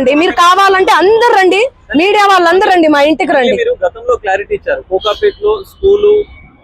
అండి. మీరు కావాలంటే అందరు రండి, మీడియా వాళ్ళందరూ రండి, మా ఇంటికి రండి. మీరు గతంలో క్లారిటీ ఇచ్చారు, కోకాపేటలో స్కూలు,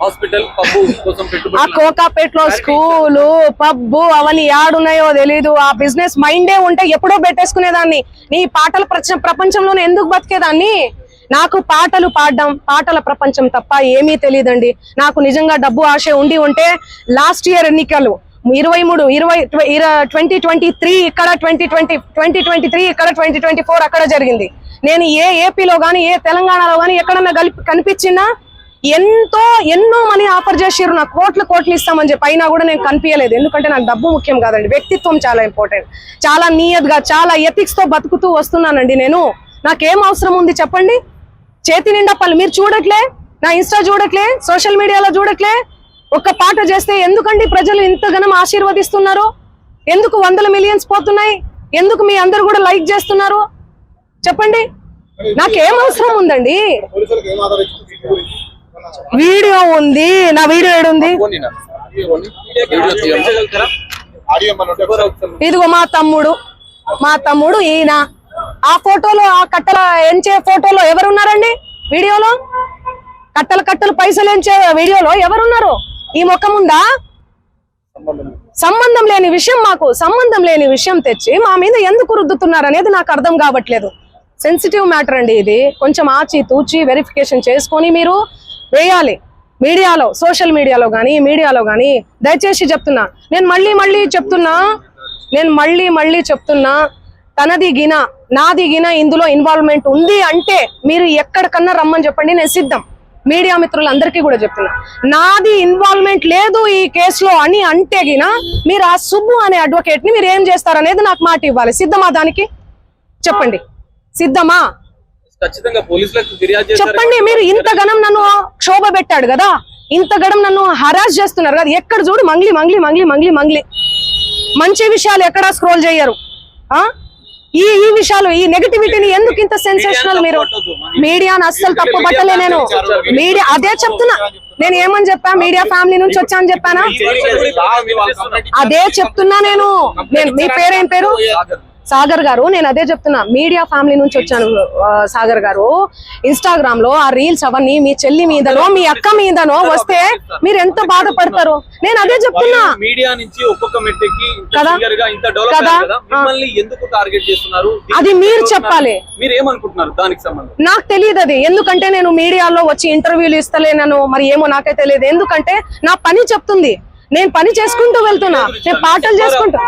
హాస్పిటల్, పబ్బు కోసం పెట్టుబడి. ఆ కోకాపేటలో స్కూలు, పబ్బు అవన్నీ యాడున్నాయో తెలీదు. ఆ బిజినెస్ మైండే ఉంటే ఎప్పుడో పెట్టేసుకునేదాన్ని. నీ పాటల ప్రపంచంలోనే ఎందుకు బతికేదాన్ని? నాకు పాటలు పాడడం, పాటల ప్రపంచం తప్ప ఏమీ తెలియదండి. నాకు నిజంగా డబ్బు ఆశ ఉండి ఉంటే లాస్ట్ ఇయర్ ఎన్నికలు 2023 ఇక్కడ, 2023 ఇక్కడ, 2024 అక్కడ జరిగింది. నేను ఏ ఏపీలో గానీ ఏ తెలంగాణలో గానీ ఎక్కడన్నా కనిపించినా ఎన్నో మనీ ఆఫర్ చేసిర్రు, నాకు కోట్లు ఇస్తామని చెప్పి. అయినా కూడా నేను కనిపించలేదు. ఎందుకంటే నాకు డబ్బు ముఖ్యం కాదండి, వ్యక్తిత్వం చాలా ఇంపార్టెంట్. చాలా నియత్గా, చాలా ఎథిక్స్ తో బతుకుతూ వస్తున్నానండి నేను. నాకేం అవసరం ఉంది చెప్పండి? చేతి నిండా పళ్ళు. మీరు చూడట్లే, నా ఇన్స్టా చూడట్లే, సోషల్ మీడియాలో చూడట్లే. ఒక్క పాట చేస్తే ఎందుకండి ప్రజలు ఇంతగానం ఆశీర్వదిస్తున్నారు? ఎందుకు 100 మిలియన్స్ పోతున్నాయి? ఎందుకు మీ అందరు కూడా లైక్ చేస్తున్నారు చెప్పండి? నాకేం అవసరం ఉందండి? వీడియో ఉంది, నా వీడియో ఏడుంది? ఇదిగో మా తమ్ముడు ఈయన. ఆ ఫోటోలో, ఆ కట్టల ఎంచే ఫోటోలో ఎవరున్నారండి? వీడియోలో కట్టలు పైసలు ఎంచే వీడియోలో ఎవరున్నారు? ఈ ముఖం ఉందా? సంబంధం లేని విషయం, మాకు సంబంధం లేని విషయం తెచ్చి మా మీద ఎందుకు రుద్దుతున్నారు అనేది నాకు అర్థం కావట్లేదు. సెన్సిటివ్ మ్యాటర్ అండి ఇది. కొంచెం ఆచి తూచి వెరిఫికేషన్ చేసుకొని మీరు వేయాలి మీడియాలో, సోషల్ మీడియాలో కానీ మీడియాలో కానీ. దయచేసి చెప్తున్నా, నేను మళ్ళీ చెప్తున్నా, తనది గిన నాది గిన ఇందులో ఇన్వాల్వ్మెంట్ ఉంది అంటే మీరు ఎక్కడికన్నా రమ్మని చెప్పండి, నేను సిద్ధం. మీడియా మిత్రులందరికీ కూడా చెప్తున్నా, నాది ఇన్వాల్వ్మెంట్ లేదు ఈ కేసులో అని అంటే గిన మీరు ఆ సుబ్బు అనే అడ్వకేట్ ని మీరు ఏం చేస్తారనేది నాకు మాట ఇవ్వాలి. సిద్ధమా? దానికి చెప్పండి, సిద్ధమా? చెప్పండి. మీరు ఇంతగనం నన్ను క్షోభ పెట్టాడు కదా, ఇంతగనం నన్ను హరాస్ చేస్తున్నారు కదా, ఎక్కడ చూడు మంగ్లీ. మంచి విషయాలు ఎక్కడా స్క్రోల్ చేయరు. ఈ విషయాలు, ఈ నెగటివిటీని ఎందుకు ఇంత సెన్సేషనల్? మీరు మీడియాను అస్సలు తప్పు పట్టలే నేను. మీడియా అదే చెప్తున్నా. నేను ఏమని చెప్పా? మీడియా ఫ్యామిలీ నుంచి వచ్చా అని చెప్పానా? అదే చెప్తున్నా నేను. మీ పేరేం పేరు? సాగర్ గారు. నేను అదే చెప్తున్నా, మీడియా ఫ్యామిలీ నుంచి వచ్చాను సాగర్ గారు. ఇన్స్టాగ్రామ్ లో ఆ రీల్స్ అవన్నీ మీ చెల్లి మీదనో మీ అక్క మీదనో వస్తే మీరు ఎంత బాధపడతారు? నేను అదే చెప్తున్నా. మీడియా నుంచి ఒక్కొక్క మెట్టికి అది మీరు చెప్పాలి. మీరు ఏమనుకుంటున్నారు దానికి సంబంధం? నాకు తెలియదు అది. ఎందుకంటే నేను మీడియాలో వచ్చి ఇంటర్వ్యూలు ఇస్తలేనను, మరి ఏమో నాకే తెలియదు. ఎందుకంటే నా పని చెప్తుంది. నేను పని చేసుకుంటూ వెళ్తున్నా, నేను పాటలు చేసుకుంటా.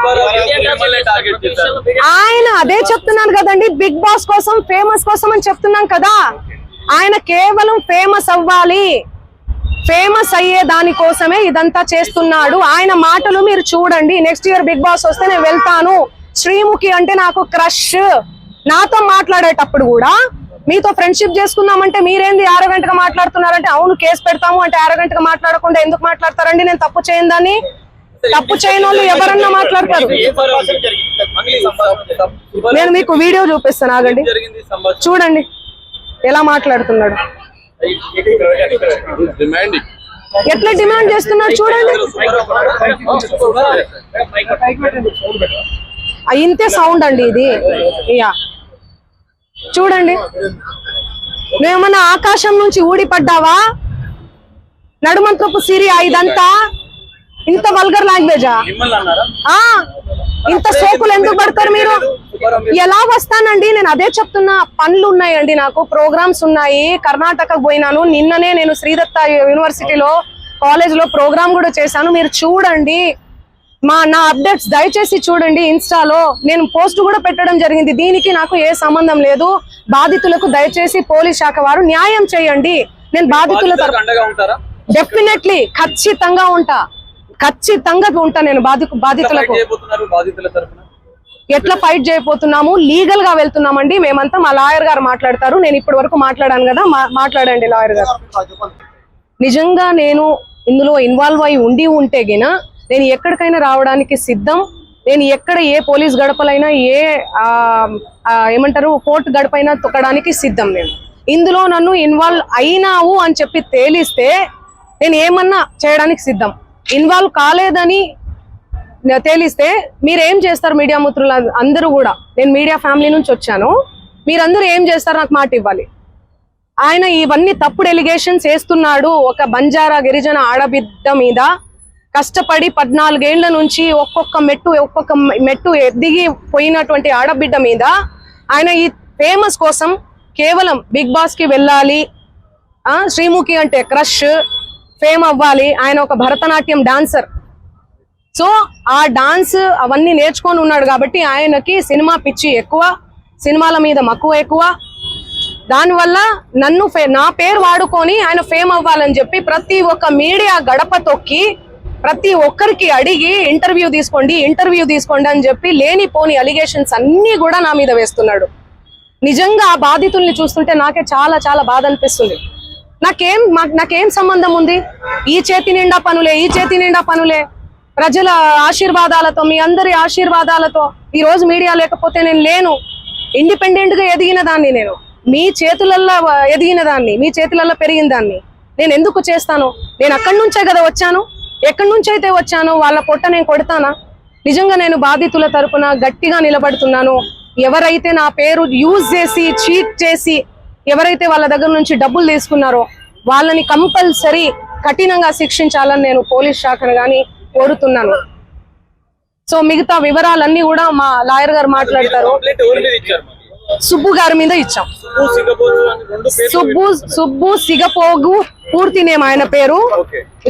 ఆయన అదే చెప్తున్నాను కదండి, బిగ్ బాస్ కోసం, ఫేమస్ కోసం అని చెప్తున్నాం కదా. ఆయన కేవలం ఫేమస్ అవ్వాలి, ఫేమస్ అయ్యే దానికోసమే ఇదంతా చేస్తున్నాడు. ఆయన మాటలు మీరు చూడండి. నెక్స్ట్ ఇయర్ బిగ్ బాస్ వస్తే నేను వెళ్తాను. శ్రీముఖి అంటే నాకు క్రష్. నాతో మాట్లాడేటప్పుడు కూడా మీతో ఫ్రెండ్షిప్ చేసుకుందామంటే మీరేంది ఆరగంటగా మాట్లాడుతున్నారంటే, అవును కేసు పెడతాము అంటే ఆరగంటగా మాట్లాడకుండా ఎందుకు మాట్లాడతారండి? నేను తప్పు చేయని తప్పు చేయని వాళ్ళు ఎవరన్నా మాట్లాడతారు. నేను మీకు వీడియో చూపిస్తాను, ఆగండి, చూడండి ఎలా మాట్లాడుతున్నాడు, ఎట్లా డిమాండ్ చేస్తున్నాడు చూడండి. ఇంతే సౌండ్ అండి ఇది. చూడండి, నువ్వేమన్నా ఆకాశం నుంచి ఊడిపడ్డావా? నడుమంత్రపు సిరియా ఇదంతా? ఇంత వల్గర్ లాంగ్వేజా? ఇంత సోకులు ఎందుకు పడతారు మీరు? ఎలా వస్తానండి? నేను అదే చెప్తున్నా, పనులు ఉన్నాయండి, నాకు ప్రోగ్రామ్స్ ఉన్నాయి. కర్ణాటకకు పోయినాను నిన్ననే. నేను శ్రీదత్త యూనివర్సిటీలో కాలేజ్ లో ప్రోగ్రామ్ కూడా చేశాను. మీరు చూడండి నా అప్డేట్స్ దయచేసి చూడండి. ఇన్స్టాలో నేను పోస్ట్ కూడా పెట్టడం జరిగింది. దీనికి నాకు ఏ సంబంధం లేదు. బాధితులకు దయచేసి పోలీస్ శాఖ వారు న్యాయం చేయండి. నేను బాధితుల డెఫినెట్లీ ఖచ్చితంగా ఉంటా నేను బాధితులకు. ఎట్లా ఫైట్ చేయబోతున్నాము? లీగల్ గా వెళ్తున్నామండి మేమంతా. మా లాయర్ గారు మాట్లాడతారు. నేను ఇప్పటి వరకు మాట్లాడాను కదా, మాట్లాడండి లాయర్ గారు. నిజంగా నేను ఇందులో ఇన్వాల్వ్ అయి ఉంటే గిన నేను ఎక్కడికైనా రావడానికి సిద్ధం. నేను ఎక్కడ ఏ పోలీస్ గడపలైనా, ఏ ఏమంటారు కోర్టు గడపైనా తొక్కడానికి సిద్ధం. నేను ఇందులో నన్ను ఇన్వాల్వ్ అయినావు అని చెప్పి తేలిస్తే నేను ఏమన్నా చేయడానికి సిద్ధం. ఇన్వాల్వ్ కాలేదని తేలిస్తే మీరు ఏం చేస్తారు? మీడియా మిత్రులు అందరూ కూడా, నేను మీడియా ఫ్యామిలీ నుంచి వచ్చాను, మీరందరూ ఏం చేస్తారు? నాకు మాట ఇవ్వాలి. ఆయన ఇవన్నీ తప్పుడు ఎలిగేషన్స్ వేస్తున్నాడు. ఒక బంజారా గిరిజన ఆడబిడ్డ మీద కష్టపడి 14 ఏళ్ల నుంచి ఒక్కొక్క మెట్టు ఎదిగి పోయినటువంటి ఆడబిడ్డ మీద ఆయన ఈ ఫేమస్ కోసం కేవలం బిగ్ బాస్ కి వెళ్ళాలి, శ్రీముఖి అంటే క్రష్, ఫేమ్ అవ్వాలి. ఆయన ఒక భరతనాట్యం డాన్సర్. సో ఆ డాన్స్ అవన్నీ నేర్చుకొని ఉన్నాడు కాబట్టి ఆయనకి సినిమా పిచ్చి ఎక్కువ, సినిమాల మీద మక్కువ ఎక్కువ. దానివల్ల నా పేరు వాడుకొని ఆయన ఫేమ్ అవ్వాలని చెప్పి ప్రతి ఒక్క మీడియా గడప తొక్కి ప్రతి ఒక్కరికి అడిగి ఇంటర్వ్యూ తీసుకోండి అని చెప్పి లేనిపోని అలిగేషన్స్ అన్ని కూడా నా మీద వేస్తున్నాడు. నిజంగా ఆ బాధితుల్ని చూస్తుంటే నాకే చాలా చాలా బాధ అనిపిస్తుంది. నాకేం సంబంధం ఉంది? ఈ చేతి నిండా పనులే, ప్రజల ఆశీర్వాదాలతో, మీ అందరి ఆశీర్వాదాలతో ఈ రోజు మీడియా లేకపోతే నేను లేను. ఇండిపెండెంట్ గా ఎదిగిన దాన్ని, నేను మీ చేతులల్లో ఎదిగిన దాన్ని, మీ చేతులలో పెరిగిన దాన్ని నేను ఎందుకు చేస్తాను? నేను అక్కడి నుంచే కదా వచ్చాను. ఎక్కడి నుంచి అయితే వచ్చానో వాళ్ళ పొట్ట నేను కొడతానా? నిజంగా నేను బాధితుల తరపున గట్టిగా నిలబడుతున్నాను. ఎవరైతే నా పేరు యూజ్ చేసి చీట్ చేసి ఎవరైతే వాళ్ళ దగ్గర నుంచి డబ్బులు తీసుకున్నారో వాళ్ళని కంపల్సరీ కఠినంగా శిక్షించాలని నేను పోలీస్ శాఖను గాని కోరుతున్నాను. సో మిగతా వివరాలన్నీ కూడా మా లాయర్ గారు మాట్లాడతారు. సుబ్బు గారి మీద ఇచ్చాం. సుబ్బు సిగపోగు పూర్తి నేమ్ ఆయన పేరు.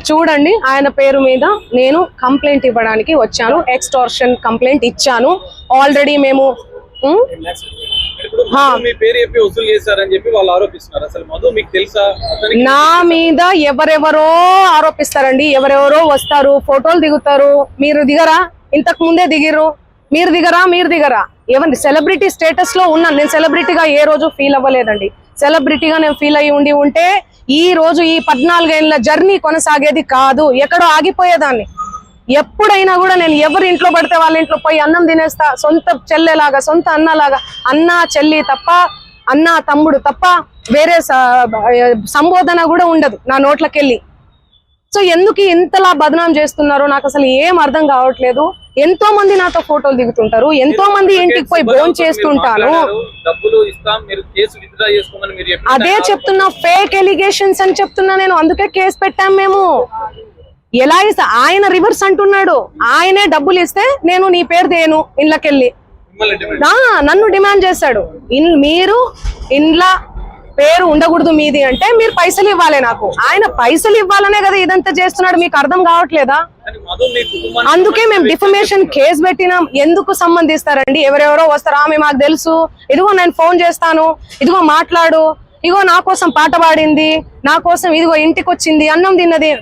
చూడండి, ఆయన పేరు మీద నేను కంప్లైంట్ ఇవ్వడానికి వచ్చాను. ఎక్స్టార్షన్ కంప్లైంట్ ఇచ్చాను ఆల్రెడీ. మేము నా మీద ఎవరెవరో ఆరోపిస్తారండి. ఎవరెవరో వస్తారు, ఫోటోలు దిగుతారు. మీరు దిగరా? ఇంతకు ముందే దిగిర్రు. మీరు దిగరా? ఎవరి సెలబ్రిటీ స్టేటస్ లో ఉన్నాను నేను. సెలబ్రిటీగా ఏ రోజు ఫీల్ అవ్వలేదండి. సెలబ్రిటీగా నేను ఫీల్ అయ్యి ఉంటే ఈ రోజు ఈ 14 ఏళ్ల జర్నీ కొనసాగేది కాదు, ఎక్కడో ఆగిపోయేదాన్ని. ఎప్పుడైనా కూడా నేను ఎవరి ఇంట్లో పడితే వాళ్ళ ఇంట్లో పోయి అన్నం తినేస్తా. సొంత చెల్లెలాగా, సొంత అన్నలాగా, అన్న చెల్లి తప్ప, అన్న తమ్ముడు తప్ప వేరే సంబోధన కూడా ఉండదు నా నోట్లకెళ్ళి. సో ఎందుకు ఇంతలా బదనాం చేస్తున్నారో నాకు అసలు ఏం అర్థం కావట్లేదు. ఎంతో మంది నాతో ఫోటోలు దిగుతుంటారు, ఎంతో మంది ఇంటికి పోయి భోజనం చేస్తుంటాను. అదే చెప్తున్నా, ఫేక్ ఎలిగేషన్స్ అని చెప్తున్నా నేను. అందుకే కేసు పెట్టాం మేము. ఎలా ఇస్తా? ఆయన రివర్స్ అంటున్నాడు. ఆయనే డబ్బులు ఇస్తే నేను నీ పేరు దేను ఇండ్లకెళ్ళి, నన్ను డిమాండ్ చేశాడు. మీరు ఇండ్ల పేరు ఉండకూడదు మీది అంటే మీరు పైసలు ఇవ్వాలి నాకు. ఆయన పైసలు ఇవ్వాలనే కదా ఇదంతా చేస్తున్నాడు. మీకు అర్థం కావట్లేదా? అందుకే మేము డిఫమేషన్ కేసు పెట్టినాం. ఎందుకు సంబంధిస్తారండి? ఎవరెవరో వస్తారు, ఆమె మాకు తెలుసు, ఇదిగో నేను ఫోన్ చేస్తాను, ఇదిగో మాట్లాడు, ఇదిగో నా కోసం పాట పాడింది, నా కోసం ఇదిగో ఇంటికి వచ్చింది, అన్నం తిన్నది.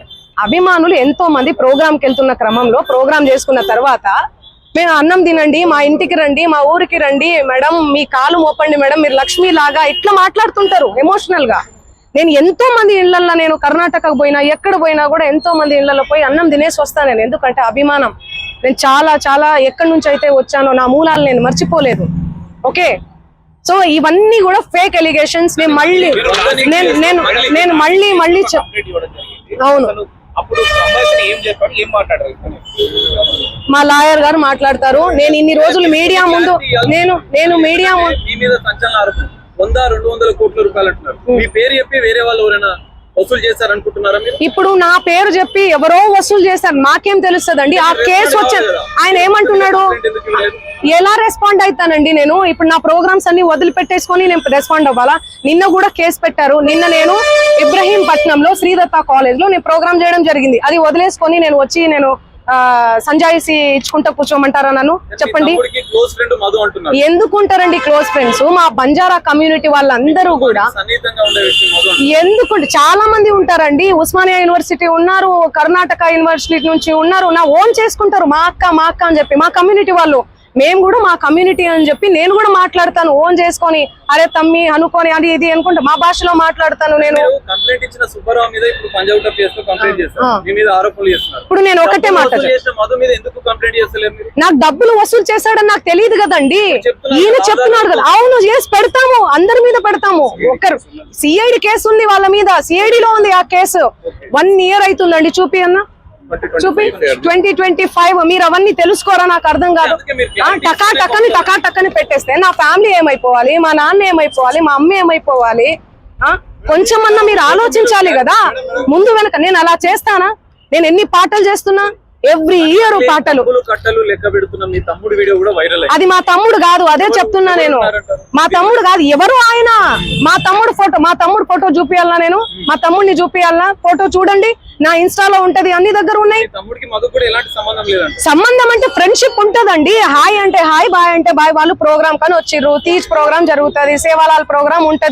అభిమానులు ఎంతో మంది ప్రోగ్రామ్కి వెళ్తున్న క్రమంలో ప్రోగ్రామ్ చేసుకున్న తర్వాత మేము అన్నం తినండి, మా ఇంటికి రండి, మా ఊరికి రండి మేడం, మీ కాలు మోపండి మేడం, మీరు లక్ష్మి లాగా ఇట్లా మాట్లాడుతుంటారు ఎమోషనల్ గా. నేను ఎంతో మంది ఇళ్లలో, నేను కర్ణాటకకు పోయినా ఎక్కడ పోయినా కూడా ఎంతో మంది ఇళ్లలో పోయి అన్నం తినేసి వస్తాను నేను. ఎందుకంటే అభిమానం. నేను చాలా చాలా ఎక్కడి నుంచి అయితే వచ్చానో నా మూలాలు నేను మర్చిపోలేదు. ఓకే, సో ఇవన్నీ కూడా ఫేక్ ఎలిగేషన్స్. నేను మళ్ళీ అవును, మా లాయర్ గారు మాట్లాడతారు. నేను ఇన్ని రోజులు మీడియా ముందు నేను మీడియా 100-200 కోట్ల రూపాయలు అంటున్నారు. మీ పేరు చెప్పి వేరే వాళ్ళు ఎవరైనా వసూలు చేశారనుకుంటున్నారా మీరు? ఇప్పుడు నా పేరు చెప్పి ఎవరో వసూలు చేశారు, నాకేం తెలుస్తుందండి? ఆ కేసు వచ్చాను. ఆయన ఏమంటున్నాడు? ఎలా రెస్పాండ్ అవుతానండి నేను? ఇప్పుడు నా ప్రోగ్రామ్స్ అన్ని వదిలిపెట్టేసుకొని నేను రెస్పాండ్ అవ్వాలా? నిన్న కూడా కేసు పెట్టారు. నిన్న నేను ఇబ్రహీంపట్నంలో శ్రీదత్త కాలేజ్ లో నేను ప్రోగ్రామ్ చేయడం జరిగింది. అది వదిలేసుకొని నేను వచ్చి నేను సంజాయిసి ఇచ్చుకుంటా కూర్చోమంటారా నన్ను? చెప్పండి. ఎందుకుంటారండి క్లోజ్ ఫ్రెండ్స్? మా బంజారా కమ్యూనిటీ వాళ్ళందరూ కూడా ఎందుకుంటే చాలా మంది ఉంటారండి. ఉస్మానియా యూనివర్సిటీ ఉన్నారు, కర్ణాటక యూనివర్సిటీ నుంచి ఉన్నారు. నా ఓన్ చేసుకుంటారు, మా అక్క అని చెప్పి. మా కమ్యూనిటీ వాళ్ళు, మేము కూడా మా కమ్యూనిటీ అని చెప్పి నేను కూడా మాట్లాడతాను ఓన్ చేసుకొని. అరే తమ్మి అనుకొని అది ఇది అనుకుంటా మా భాషలో మాట్లాడతాను నేను. ఇప్పుడు నేను ఒకటే మాట, నాకు డబ్బులు వసూలు చేశాడని నాకు తెలియదు కదండి. ఈయన చెప్తున్నాడు కదా. అవును, చేసి పెడతాము, అందరి మీద పెడతాము. ఒకరు సిఐడి కేసు ఉంది వాళ్ళ మీద, సిఐడిలో ఉంది ఆ కేసు. 1 year అవుతుందండి. చూపి అన్న, చూపి 2025 మీరు అవన్నీ తెలుసుకోరా నాకు అర్థం కాదు. టకాటక్కని పెట్టేస్తే నా ఫ్యామిలీ ఏమైపోవాలి, మా నాన్న ఏమైపోవాలి, మా అమ్మ ఏమైపోవాలి? కొంచెమన్నా మీరు ఆలోచించాలి కదా ముందు వెనక. నేను అలా చేస్తానా? నేను ఎన్ని పాటలు చేస్తున్నా, ఎవ్రీ ఇయర్ పాటలు. కట్టలు లెక్క పెడుతున్నా మీ తమ్ముడు వీడియో కూడా వైరల్ అయింది. అది మా తమ్ముడు కాదు, అదే చెప్తున్నా నేను. మా తమ్ముడు కాదు, ఎవరు ఆయన? మా తమ్ముడు ఫోటో చూపియాలనా? నేను మా తమ్ముడిని చూపియాలనా? ఫోటో చూడండి, నా ఇన్స్టాలో ఉంటది, అన్ని దగ్గర ఉన్నాయి. తమ్ముడికి మాకు కూడా ఎలాంటి సంబంధం లేదండి. సంబంధం అంటే ఫ్రెండ్షిప్ ఉంటదండి. హాయ్ అంటే హాయ్, బాయ్ అంటే బాయ్. వాళ్ళు ప్రోగ్రామ్ కానీ వచ్చిర్రు, తీజ్ ప్రోగ్రామ్ జరుగుతుంది, సేవాలాల్ ప్రోగ్రామ్ ఉంటది.